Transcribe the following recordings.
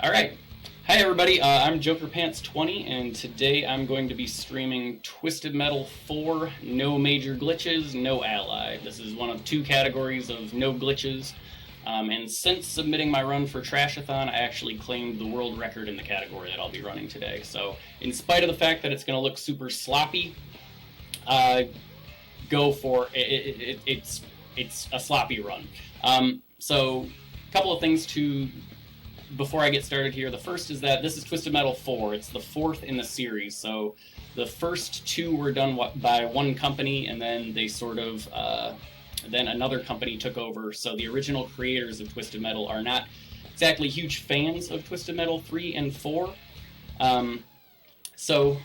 Alright. Hi everybody, I'm Jokerpants20, and today I'm going to be streaming Twisted Metal 4, no major glitches, no ally. This is one of two categories of no glitches, and since submitting my run for Trashathon, I actually claimed the world record in the category that I'll be running today. So, in spite of the fact that it's going to look super sloppy, go for it. It's a sloppy run. So, a couple of things before I get started here. The first is that this is Twisted Metal 4. It's the fourth in the series. So the first two were done by one company, and then they then another company took over. So the original creators of Twisted Metal are not exactly huge fans of Twisted Metal 3 and 4. So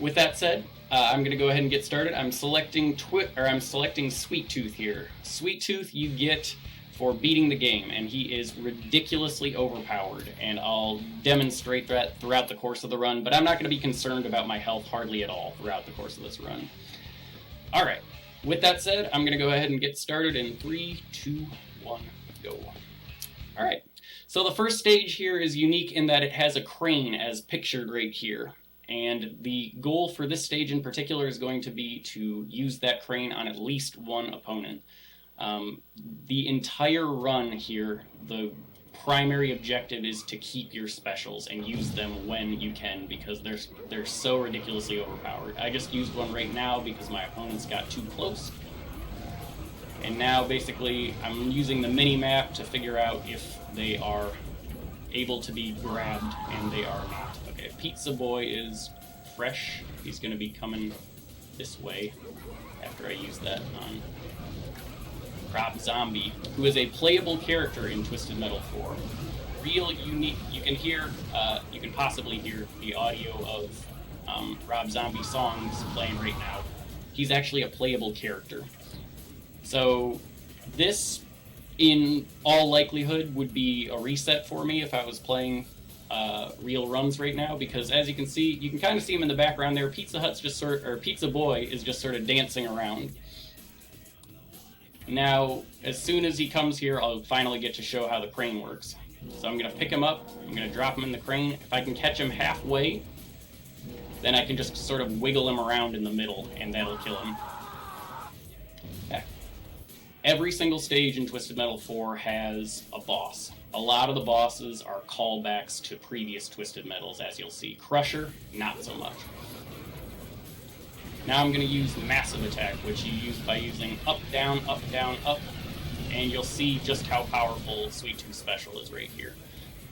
with that said, I'm going to go ahead and get started. I'm selecting Sweet Tooth here. Sweet Tooth you get for beating the game, and he is ridiculously overpowered, and I'll demonstrate that throughout the course of the run, but I'm not going to be concerned about my health hardly at all throughout the course of this run. Alright, with that said, I'm going to go ahead and get started in 3, 2, 1, go. Alright, so the first stage here is unique in that it has a crane as pictured right here, and the goal for this stage in particular is going to be to use that crane on at least one opponent. The entire run here, the primary objective is to keep your specials and use them when you can, because they're so ridiculously overpowered. I just used one right now because my opponents got too close. And now basically I'm using the mini-map to figure out if they are able to be grabbed, and they are not. Okay, Pizza Boy is fresh. He's going to be coming this way after I use that on Rob Zombie, who is a playable character in Twisted Metal 4. Real unique. You can possibly hear the audio of Rob Zombie songs playing right now. He's actually a playable character. So this, in all likelihood, would be a reset for me if I was playing real runs right now, because as you can see, you can kind of see him in the background there. Pizza Boy is just sort of dancing around. Now, as soon as he comes here, I'll finally get to show how the crane works. So I'm going to pick him up, I'm going to drop him in the crane. If I can catch him halfway, then I can just sort of wiggle him around in the middle, and that'll kill him. Yeah. Every single stage in Twisted Metal 4 has a boss. A lot of the bosses are callbacks to previous Twisted Metals, as you'll see. Crusher, not so much. Now I'm going to use Massive Attack, which you use by using up, down, up, and you'll see just how powerful Sweet Tooth Special is right here.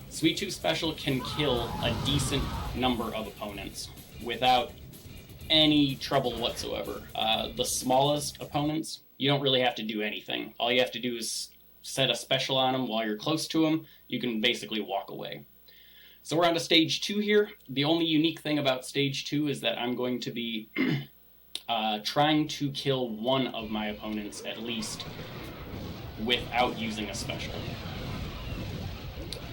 Sweet Tooth Special can kill a decent number of opponents without any trouble whatsoever. The smallest opponents, you don't really have to do anything. All you have to do is set a special on them while you're close to them. You can basically walk away. So we're on to Stage 2 here. The only unique thing about Stage 2 is that I'm going to be trying to kill one of my opponents at least without using a special.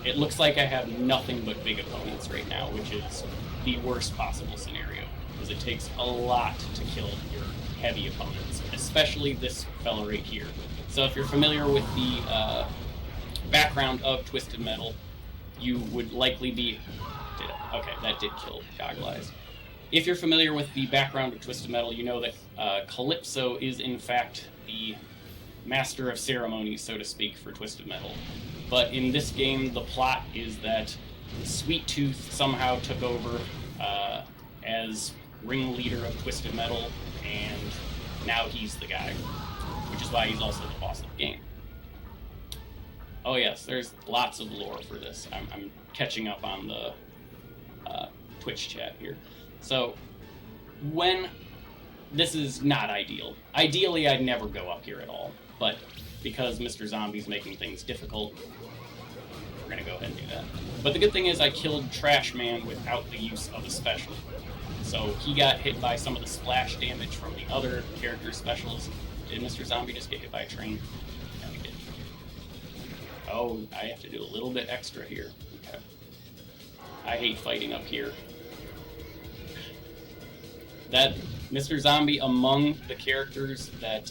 It looks like I have nothing but big opponents right now, which is the worst possible scenario, because it takes a lot to kill your heavy opponents, especially this fella right here. So if you're familiar with the background of Twisted Metal, you would likely be... Okay, that did kill Goggle Eyes. If you're familiar with the background of Twisted Metal, you know that Calypso is in fact the master of ceremonies, so to speak, for Twisted Metal. But in this game, the plot is that Sweet Tooth somehow took over as ringleader of Twisted Metal, and now he's the guy, which is why he's also the boss of the game. Oh yes, there's lots of lore for this. I'm catching up on the Twitch chat here. So, this is not ideal. Ideally, I'd never go up here at all, but because Mr. Zombie's making things difficult, we're gonna go ahead and do that. But the good thing is I killed Trash Man without the use of a special. So he got hit by some of the splash damage from the other character specials. Did Mr. Zombie just get hit by a train? No, he didn't. Oh, I have to do a little bit extra here. Okay. I hate fighting up here. That Mr. Zombie, among the characters that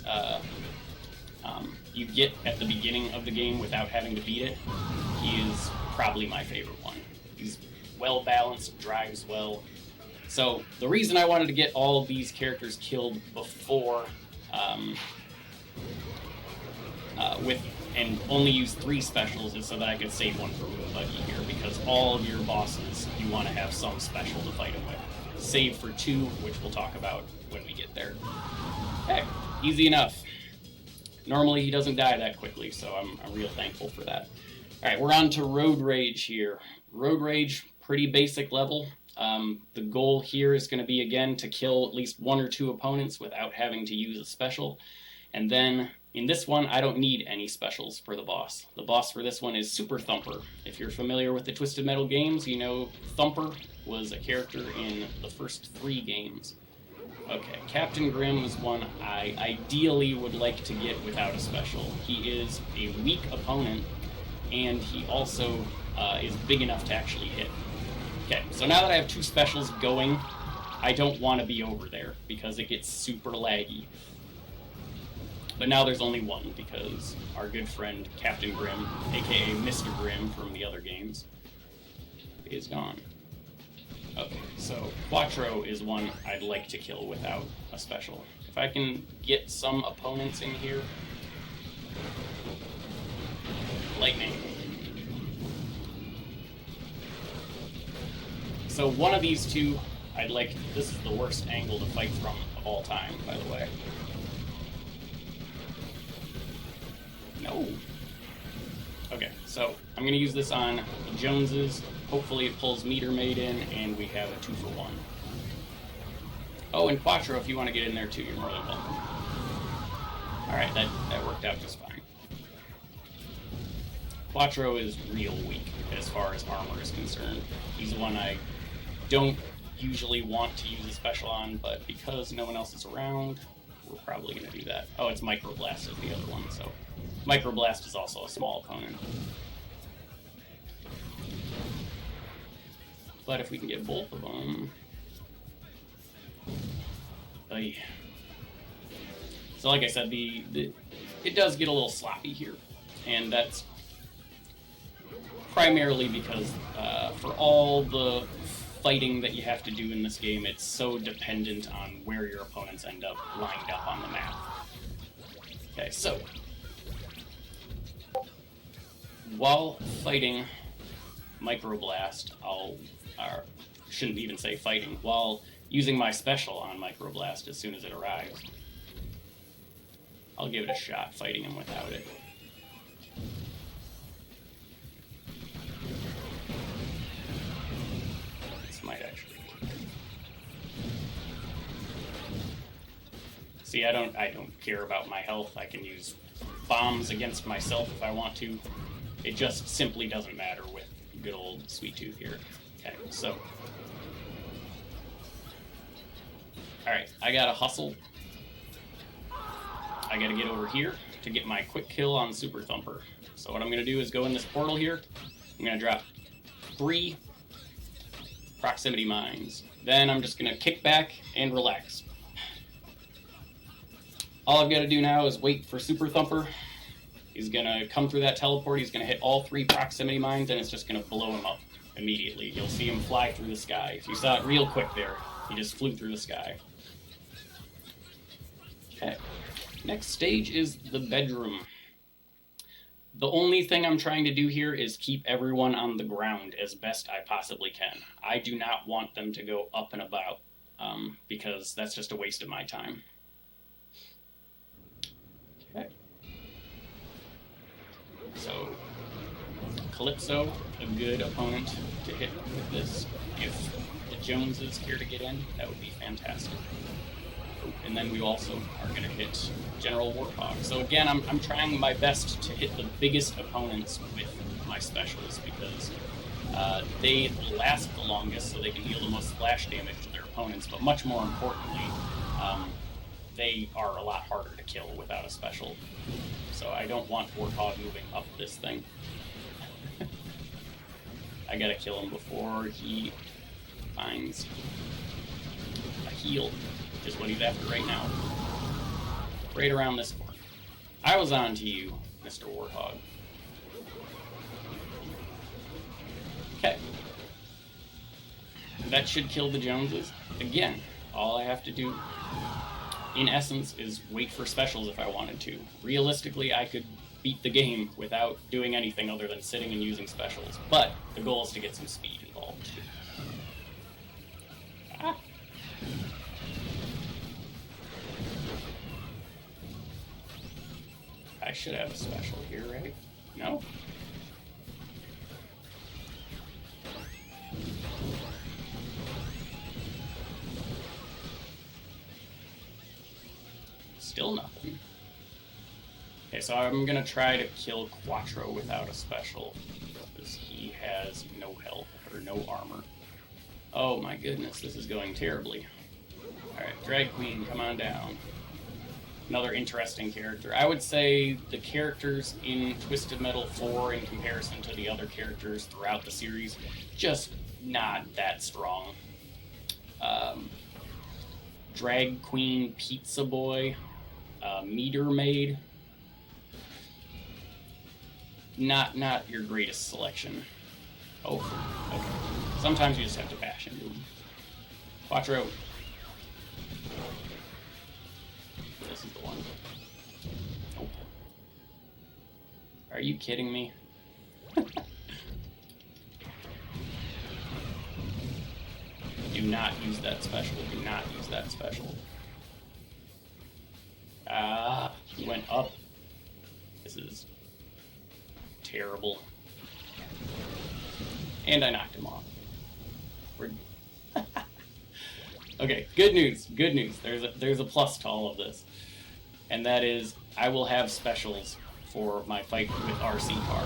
you get at the beginning of the game without having to beat it, he is probably my favorite one. He's well balanced, drives well. So the reason I wanted to get all of these characters killed before and only use 3 specials is so that I could save one for Moon Buggy here, because all of your bosses you want to have some special to fight them with. Save for 2, which we'll talk about when we get there. Okay, easy enough. Normally he doesn't die that quickly, so I'm real thankful for that. Alright, we're on to Road Rage here. Road Rage, pretty basic level. The goal here is going to be, again, to kill at least 1 or 2 opponents without having to use a special. And then, in this one, I don't need any specials for the boss. The boss for this one is Super Thumper. If you're familiar with the Twisted Metal games, you know Thumper was a character in the first 3 games. Okay, Captain Grimm is one I ideally would like to get without a special. He is a weak opponent, and he also is big enough to actually hit. Okay, so now that I have 2 specials going, I don't want to be over there, because it gets super laggy. But now there's only 1, because our good friend Captain Grimm, aka Mr. Grimm from the other games, is gone. Okay, so Quattro is one I'd like to kill without a special. If I can get some opponents in here. Lightning. So one of these 2, I'd like... This is the worst angle to fight from of all time, by the way. No. Okay, so I'm going to use this on the Joneses. Hopefully it pulls Meter Maid in, and we have a 2-for-1. Oh, and Quattro, if you want to get in there too, you're more than welcome. Alright, that worked out just fine. Quattro is real weak as far as armor is concerned. He's the one I don't usually want to use a special on, but because no one else is around, we're probably going to do that. Oh, it's Microblast is the other one, so... Microblast is also a small opponent. But if we can get both of them... Aye. So like I said, it does get a little sloppy here. And that's primarily because for all the fighting that you have to do in this game, it's so dependent on where your opponents end up lined up on the map. Okay, so... While fighting Microblast, shouldn't even say fighting, while using my special on Microblast as soon as it arrives, I'll give it a shot fighting him without it. This might actually work. See, I don't care about my health. I can use bombs against myself if I want to. It just simply doesn't matter with good old Sweet Tooth here. Okay, so. Alright, I gotta hustle. I gotta get over here to get my quick kill on Super Thumper. So what I'm gonna do is go in this portal here. I'm gonna drop 3 proximity mines. Then I'm just gonna kick back and relax. All I've gotta do now is wait for Super Thumper. He's going to come through that teleport, he's going to hit all 3 proximity mines, and it's just going to blow him up immediately. You'll see him fly through the sky. If you saw it real quick there, he just flew through the sky. Okay. Next stage is the bedroom. The only thing I'm trying to do here is keep everyone on the ground as best I possibly can. I do not want them to go up and about, because that's just a waste of my time. Okay. So, Calypso, a good opponent to hit with this. If the Joneses care to get in, that would be fantastic. And then we also are going to hit General Warthog. So again, I'm trying my best to hit the biggest opponents with my specials, because they last the longest, so they can deal the most splash damage to their opponents, but much more importantly, they are a lot harder to kill without a special. So I don't want Warthog moving up this thing. I gotta kill him before he finds a heal, which is what he's after right now. Right around this corner. I was on to you, Mr. Warthog. Okay. That should kill the Joneses. Again, all I have to do, in essence, is wait for specials if I wanted to. Realistically, I could beat the game without doing anything other than sitting and using specials. But the goal is to get some speed involved, too. Ah. I should have a special here, right? No? Still nothing. Okay, so I'm gonna try to kill Quattro without a special, because he has no health, or no armor. Oh my goodness, this is going terribly. Alright, Drag Queen, come on down. Another interesting character. I would say the characters in Twisted Metal 4 in comparison to the other characters throughout the series, just not that strong. Drag Queen, Pizza Boy, Meter Maid. Not your greatest selection. Oh, okay. Sometimes you just have to bash into them. Quattro. This is the one. Nope. Are you kidding me? Do not use that special. Do not use that special. He went up. This is terrible. And I knocked him off. Okay, good news. Good news. There's a plus to all of this. And that is, I will have specials for my fight with RC Car.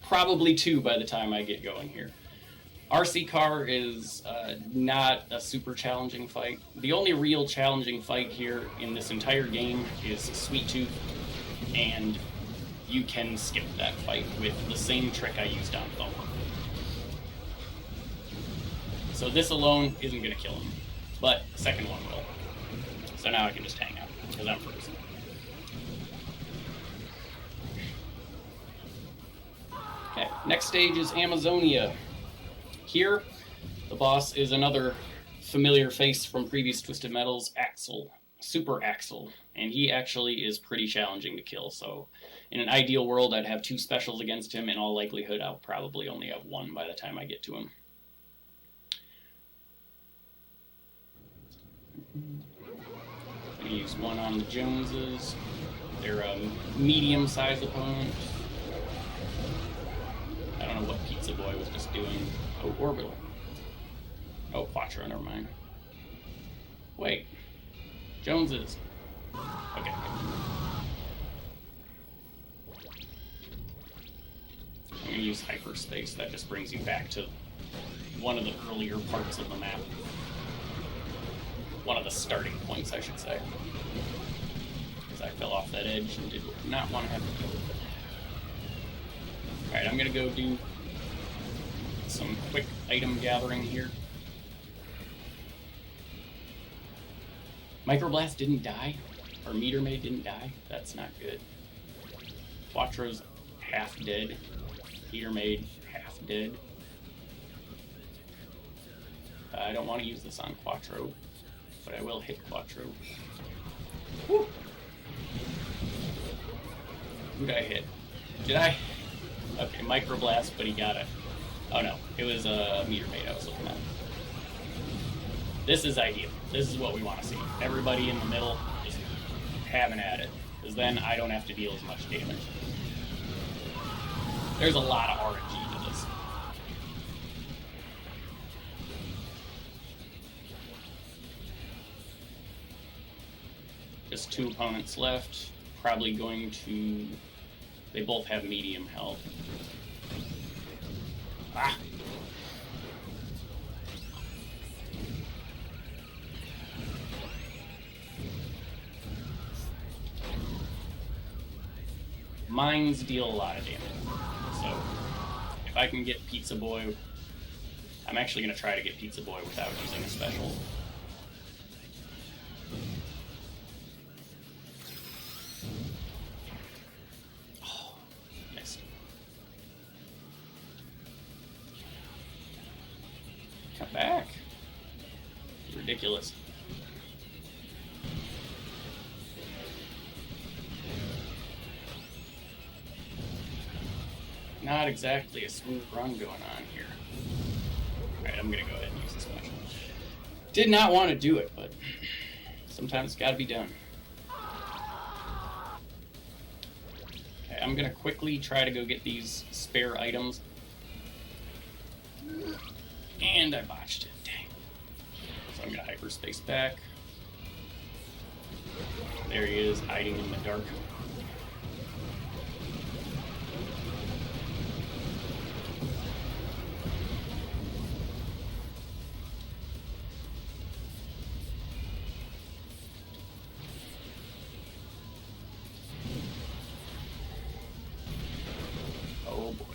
Probably 2 by the time I get going here. RC Car is not a super challenging fight. The only real challenging fight here in this entire game is Sweet Tooth, and you can skip that fight with the same trick I used on Thumper. So this alone isn't going to kill him, but the second one will. So now I can just hang out, because I'm frozen. Okay, next stage is Amazonia. Here, the boss is another familiar face from previous Twisted Metals, Axel, Super Axel, and he actually is pretty challenging to kill, so in an ideal world I'd have 2 specials against him. In all likelihood I'll probably only have 1 by the time I get to him. I'm going to use 1 on the Joneses. They're a medium-sized opponent. I don't know what Pizza Boy was just doing. Oh, Orbital. Oh, Quattro, never mind. Wait. Joneses. Okay. I'm going to use Hyperspace. That just brings you back to one of the earlier parts of the map. One of the starting points, I should say. Because I fell off that edge and did not want to have to deal with it. Alright, I'm going to go do some quick item gathering here. Microblast didn't die, or Meter Maid didn't die. That's not good. Quattro's half dead. Meter Maid half dead. I don't want to use this on Quattro, but I will hit Quattro. Woo! Who did I hit? Did I? Okay, Microblast, but he got it. Oh no, it was a Meter Maid I was looking at. This is ideal. This is what we want to see. Everybody in the middle just having at it, because then I don't have to deal as much damage. There's a lot of RNG to this. Just 2 opponents left. Probably going to... They both have medium health. Ah! Mines deal a lot of damage. So, if I can get Pizza Boy... I'm actually going to try to get Pizza Boy without using a special. Oh, missed. Come back. Ridiculous. Not exactly a smooth run going on here. Alright, I'm gonna go ahead and use this special. Did not want to do it, but sometimes it's gotta be done. Okay, I'm gonna quickly try to go get these spare items. And I botched it, dang. So I'm gonna hyperspace back. There he is, hiding in the dark. Oh boy.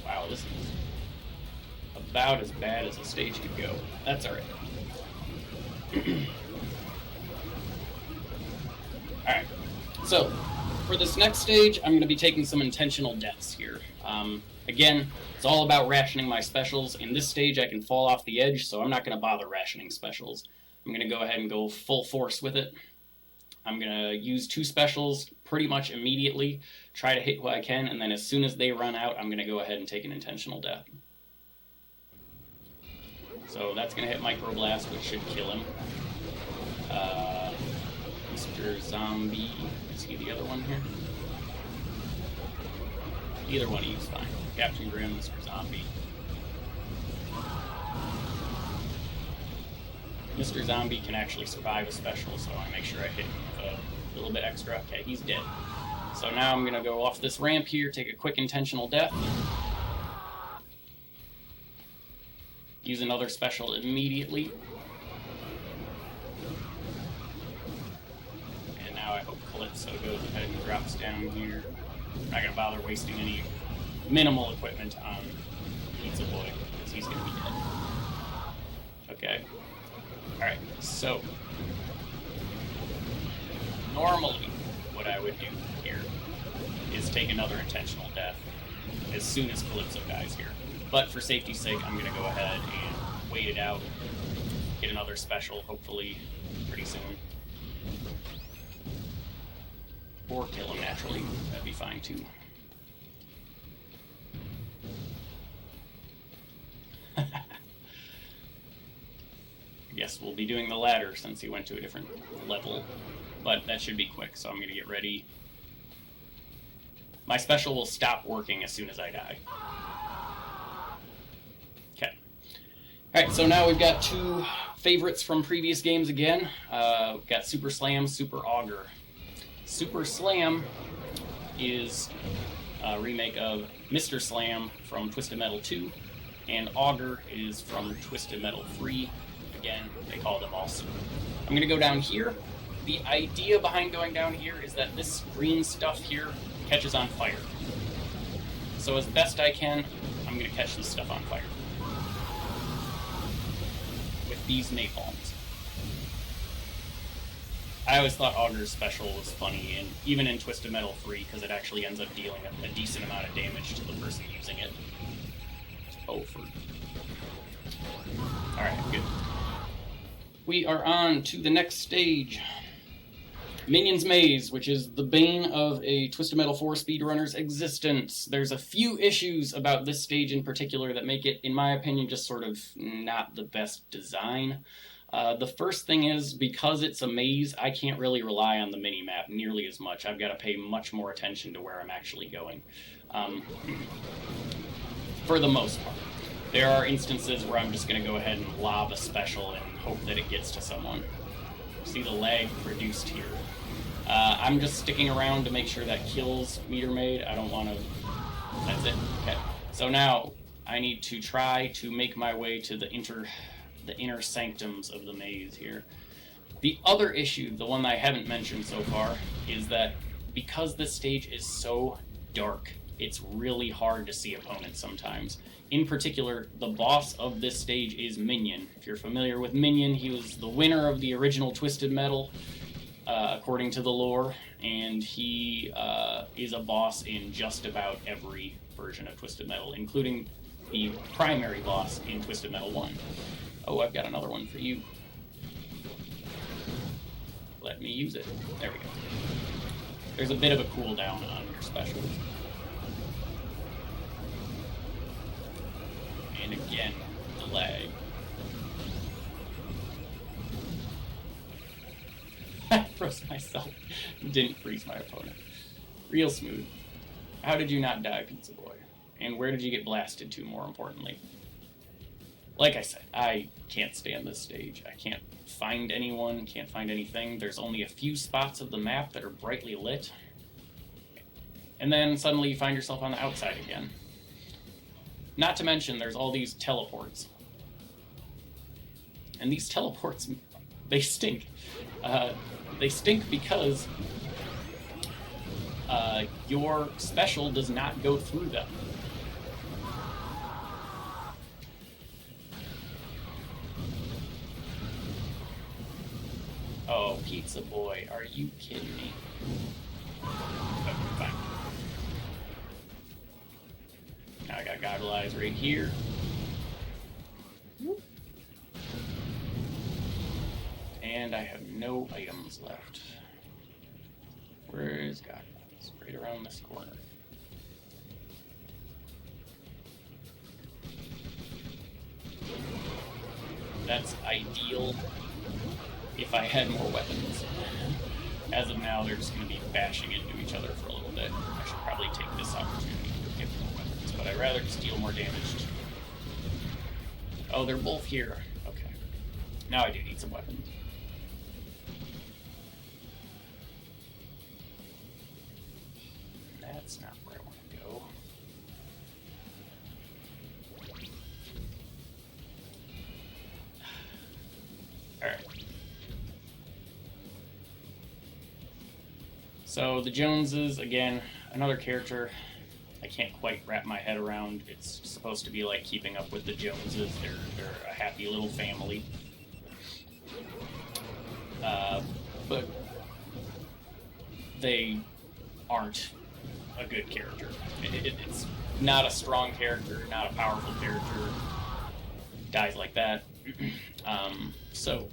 Wow, this is about as bad as a stage could go. That's alright. Alright, so for this next stage, I'm going to be taking some intentional deaths here. Again, it's all about rationing my specials. In this stage, I can fall off the edge, so I'm not going to bother rationing specials. I'm going to go ahead and go full force with it. I'm going to use 2 specials pretty much immediately, try to hit who I can, and then as soon as they run out, I'm going to go ahead and take an intentional death. So that's going to hit Microblast, which should kill him. Mr. Zombie, is he the other one here? Either one of you is fine. Captain Grimm, Mr. Zombie. Mr. Zombie can actually survive a special, so I make sure I hit him with a little bit extra. Okay, he's dead. So now I'm going to go off this ramp here, take a quick intentional death. Use another special immediately. And now I hope Calypso goes ahead and drops down here. I'm not going to bother wasting any minimal equipment on Pizza Boy, because he's going to be dead. Okay. Alright, so normally what I would do here is take another intentional death as soon as Calypso dies here. But for safety's sake, I'm going to go ahead and wait it out, get another special, hopefully pretty soon. Or kill him naturally, that'd be fine too. I guess we'll be doing the latter since he went to a different level, but that should be quick, so I'm going to get ready. My special will stop working as soon as I die. Okay. Alright, so now we've got 2 favorites from previous games again. We've got Super Slam, Super Augur. Super Slam is a remake of Mr. Slam from Twisted Metal 2, and Augur is from Twisted Metal 3. Again, they call them all super. I'm going to go down here. The idea behind going down here is that this green stuff here catches on fire. So as best I can, I'm going to catch this stuff on fire with these napalms. I always thought Augur's special was funny, and even in Twisted Metal 3, because it actually ends up dealing a decent amount of damage to the person using it. Oh, for... Alright, good. We are on to the next stage. Minion's Maze, which is the bane of a Twisted Metal 4 speedrunner's existence. There's a few issues about this stage in particular that make it, in my opinion, just sort of not the best design. The first thing is, because it's a maze, I can't really rely on the mini-map nearly as much. I've got to pay much more attention to where I'm actually going. For the most part. There are instances where I'm just going to go ahead and lob a special and hope that it gets to someone. See the lag produced here. I'm just sticking around to make sure that kills Meter Maid. I don't want to... That's it. Okay. So now I need to try to make my way to the inner sanctums of the maze here. The other issue, the one that I haven't mentioned so far, is that because this stage is so dark, it's really hard to see opponents sometimes. In particular, the boss of this stage is Minion. If you're familiar with Minion, he was the winner of the original Twisted Metal, according to the lore, and he is a boss in just about every version of Twisted Metal, including the primary boss in Twisted Metal 1. Oh, I've got another one for you. Let me use it. There we go. There's a bit of a cooldown on your specials. And again, the lag. I froze myself. Didn't freeze my opponent. Real smooth. How did you not die, Pizza Boy? And where did you get blasted to, more importantly? Like I said, I can't stand this stage. I can't find anyone, can't find anything. There's only a few spots of the map that are brightly lit. And then suddenly you find yourself on the outside again. Not to mention, there's all these teleports. And these teleports, they stink. They stink because your special does not go through them. Oh, Pizza Boy, are you kidding me? Okay, fine. Now I got Goggle Eyes right here. And I have no items left. Where is Goggle Eyes? Right around this corner. That's ideal if I had more weapons. As of now, they're just going to be bashing into each other for a little bit. I should probably take this opportunity to get more weapons, but I'd rather just deal more damage. Oh, they're both here. Okay. Now I do need some weapons. That's not where I want to go. Alright. So the Joneses, again, another character I can't quite wrap my head around. It's supposed to be like Keeping Up with the Joneses. They're a happy little family. But they aren't a good character. It's not a strong character, not a powerful character. Guys like that. So,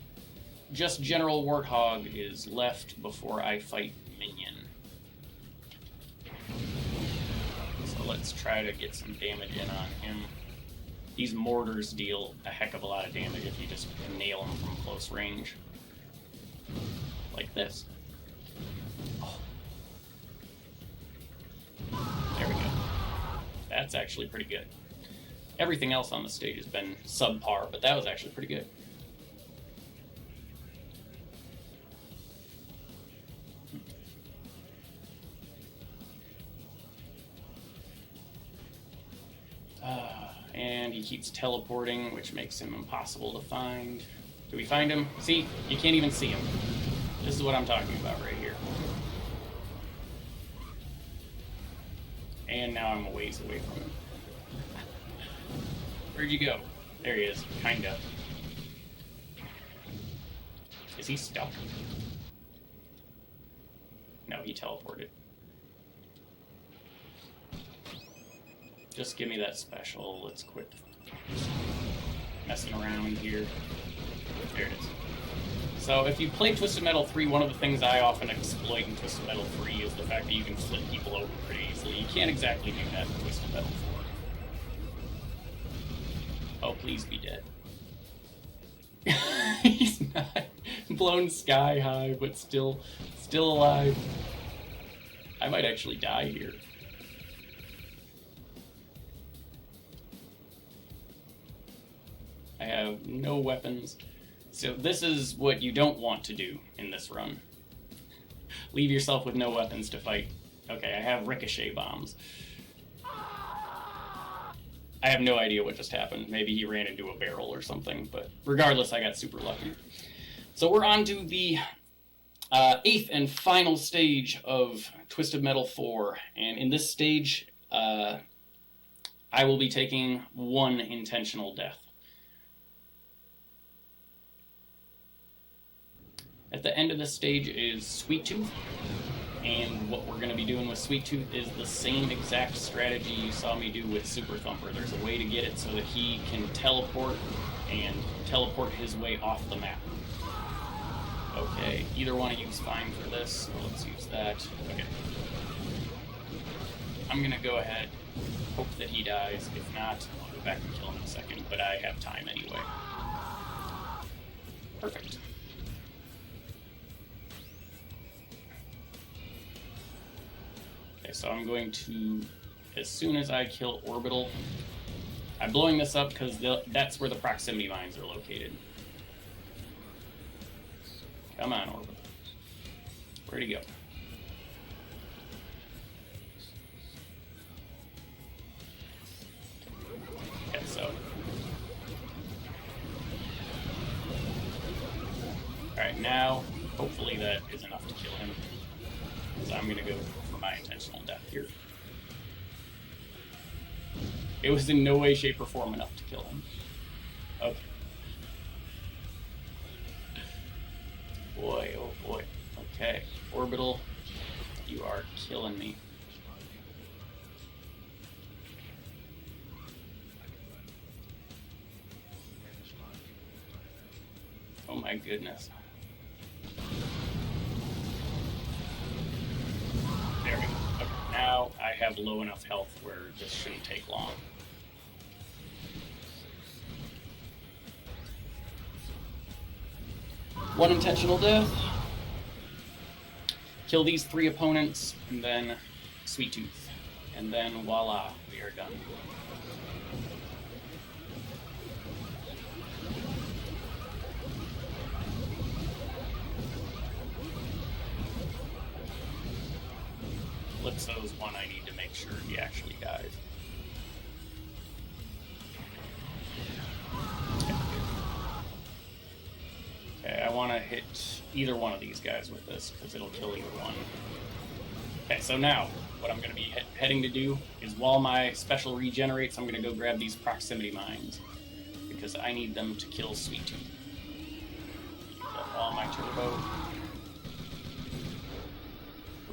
just General Warthog is left before I fight Minion. So let's try to get some damage in on him. These mortars deal a heck of a lot of damage if you just nail them from close range. Like this. Oh. There we go. That's actually pretty good. Everything else on the stage has been subpar, but that was actually pretty good. And he keeps teleporting, which makes him impossible to find. Do we find him? See? You can't even see him. This is what I'm talking about right here. And now I'm a ways away from him. Where'd you go? There he is, kinda. Is he stuck? No, he teleported. Just give me that special. Let's quit messing around here. There it is. So if you play Twisted Metal 3, one of the things I often exploit in Twisted Metal 3 is the fact that you can flip people over pretty easily. You can't exactly do that in Twisted Metal 4. Oh, please be dead. He's not blown sky high, but still alive. I might actually die here. I have no weapons. So this is what you don't want to do in this run. Leave yourself with no weapons to fight. Okay, I have ricochet bombs. I have no idea what just happened. Maybe he ran into a barrel or something, but regardless, I got super lucky. So we're on to the 8th and final stage of Twisted Metal 4, and in this stage, I will be taking 1 intentional death. At the end of this stage is Sweet Tooth, and what we're going to be doing with Sweet Tooth is the same exact strategy you saw me do with Super Thumper. There's a way to get it so that he can teleport and teleport his way off the map. Okay, either one of you is fine for this, so let's use that. Okay. I'm going to go ahead, hope that he dies. If not, I'll go back and kill him in a second, but I have time anyway. Perfect. Okay, so I'm going to, as soon as I kill Orbital, I'm blowing this up because that's where the proximity mines are located. Come on, Orbital. Where'd he go? Okay, so. Alright, now, hopefully that is enough to kill him. So I'm going to go for my intentional death here. It was in no way, shape, or form enough to kill him. Okay. Boy, oh boy. Okay, Orbital, you are killing me. Oh my goodness. There we go. Okay, now I have low enough health where this shouldn't take long. One intentional death. Kill these 3 opponents, and then Sweet Tooth. And then voila, we are done. Lipso's one I need to make sure he actually dies. Okay, I want to hit either one of these guys with this, because it'll kill either one. Okay, so now, what I'm going to be heading to do is while my special regenerates, I'm going to go grab these proximity mines, because I need them to kill Sweet Tooth. Use up all my turbo.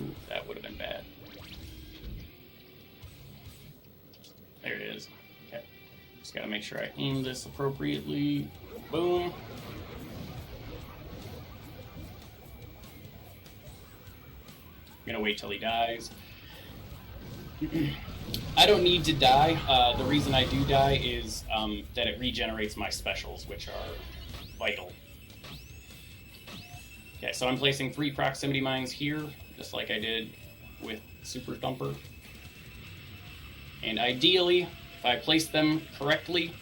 Ooh, that would have been bad. There it is. Okay. Just gotta make sure I aim this appropriately. Boom. I'm gonna wait till he dies. I don't need to die. The reason I do die is that it regenerates my specials, which are vital. Okay, so I'm placing 3 proximity mines here, just like I did with Super Thumper. And ideally, if I place them correctly,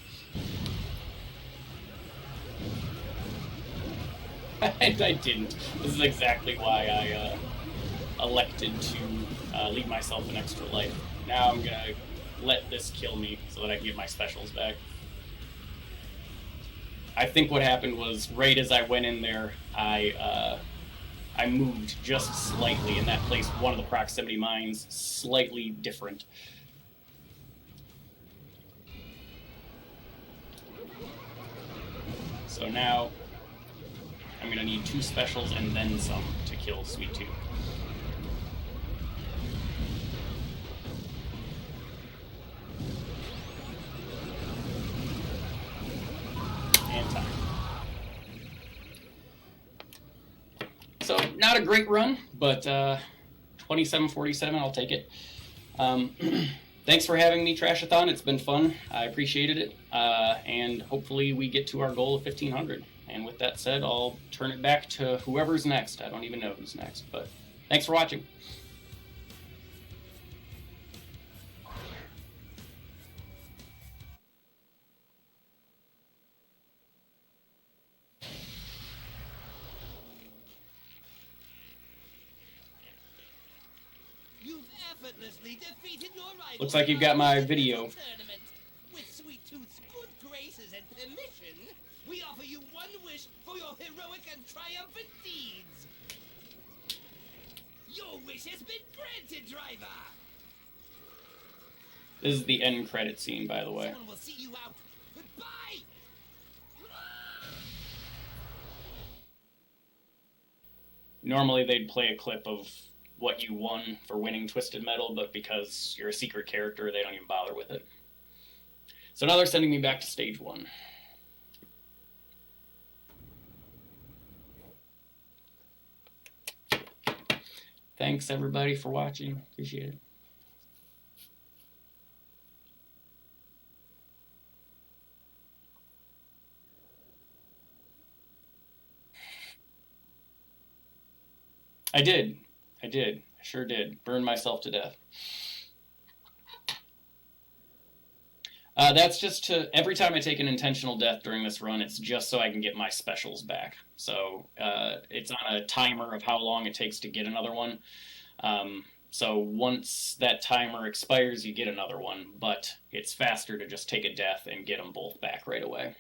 and I didn't. This is exactly why I elected to leave myself an extra life. Now I'm gonna let this kill me so that I can get my specials back. I think what happened was right as I went in there, I moved just slightly, and that placed one of the proximity mines slightly different. So now I'm gonna need 2 specials and then some to kill Sweet Tooth. And time. So not a great run, but 27-47, I'll take it. Thanks for having me, Trashathon. It's been fun. I appreciated it. And hopefully we get to our goal of 1,500. And with that said, I'll turn it back to whoever's next. I don't even know who's next, but thanks for watching. Looks like you've got my video. With Sweet Tooth's good graces and permission, we offer you one wish for your heroic and triumphant deeds. Your wish has been granted, driver. This is the end credit scene, by the way. Someone will see you out. Goodbye. Normally they'd play a clip of what you won for winning Twisted Metal, but because you're a secret character, they don't even bother with it. So now they're sending me back to stage 1. Thanks everybody for watching. Appreciate it. I did. I sure did. Burned myself to death. That's just to, every time I take an intentional death during this run, it's just so I can get my specials back. So it's on a timer of how long it takes to get another one. So once that timer expires, you get another one, but it's faster to just take a death and get them both back right away.